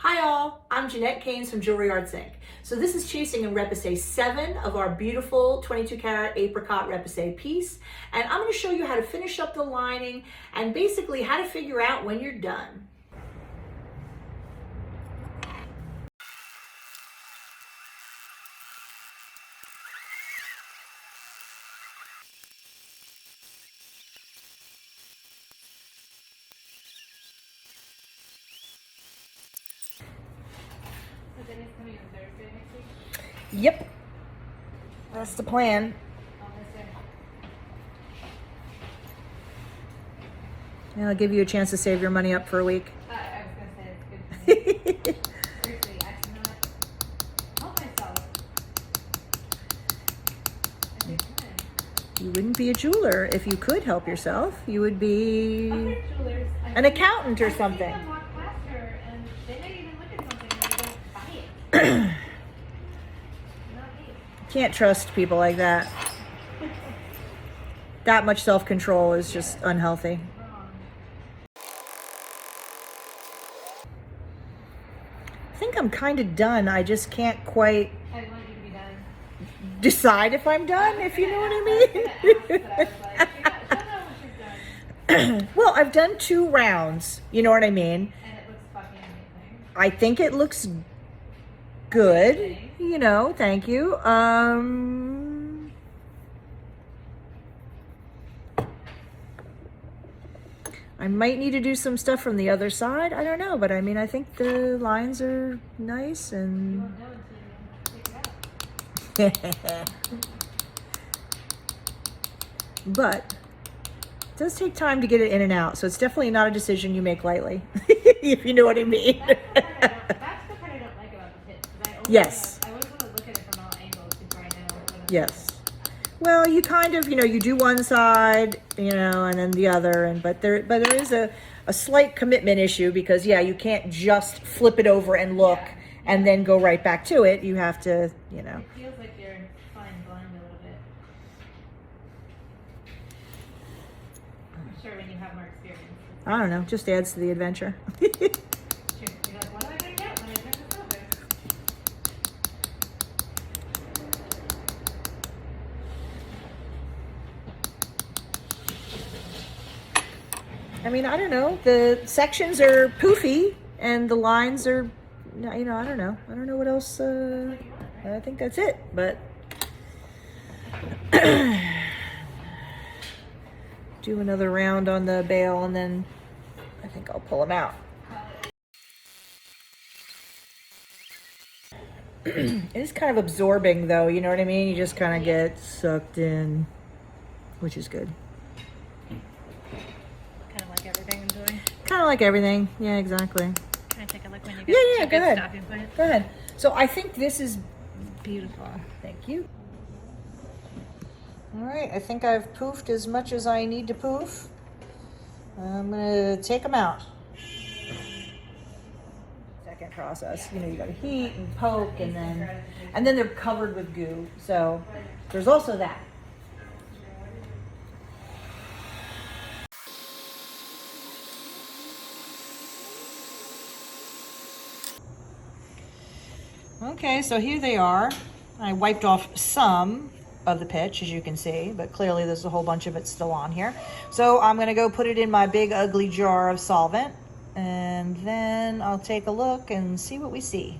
Hi all, I'm Jeanette Keynes from Jewelry Arts Inc. So this is Chasing and Repousse 7 of our beautiful 22 karat apricot repousse piece. And I'm going to show you how to finish up the lining and basically how to figure out when you're done. So then it's coming on Thursday next week? Yep, that's the plan. On this day? And I'll give you a chance to save your money up for a week. I was going to say it's good for me. Seriously, I cannot help myself. I take time. You wouldn't be a jeweler if you could help yourself. You would be Other jewelers, an accountant or something. I see them walk past her and they might even look at something and they don't buy it. Not me. Can't trust people like that. That much self-control is just unhealthy. Wrong. I think I'm kind of done. I just can't quite I want you to be done. decide if I'm done, if you know what I I was gonna ask, but I was like, she'll know when she's done. Well, I've done 2 rounds. You know what I mean? And it looks fucking amazing. I think it looks good. Thanks. You know, thank you. I might need to do some stuff from the other side. I don't know, but I mean, I think the lines are nice You and won't know until you take it out. but it does take time to get it in and out, so it's definitely not a decision you make lightly, if you know what I mean. That's the part I don't like about the pit. Yes. I always want to look at it from all angles before I know what I'm Yes. Well, you kind of, you do one side, and then the other, but there is a slight commitment issue because, yeah, you can't just flip it over and look and then go right back to it. You have to, It feels like you're flying blind a little bit. I'm sure when you have more experience. I don't know, just adds to the adventure. You're like, what am I going to get when I turn this over? I mean, I don't know. The sections are poofy and the lines are, I don't know. I don't know what else. I think that's it, but do another round on the bail and then I think I'll pull them out. It is kind of absorbing though, you know what I mean? You just kind of get sucked in, which is good. Kind of like everything I'm doing. Kind of like everything. Yeah, exactly. Can I take a look when you Yeah, get go ahead. stopping point? Go ahead. So I think this is Beautiful. Thank you. All right, I think I've poofed as much as I need to poof. I'm gonna take them out. Second process, you gotta heat and poke and then they're covered with goo. So there's also that. Okay, so here they are. I wiped off some of the pitch, as you can see, but clearly there's a whole bunch of it still on here. So I'm gonna go put it in my big ugly jar of solvent, and then I'll take a look and see what we see.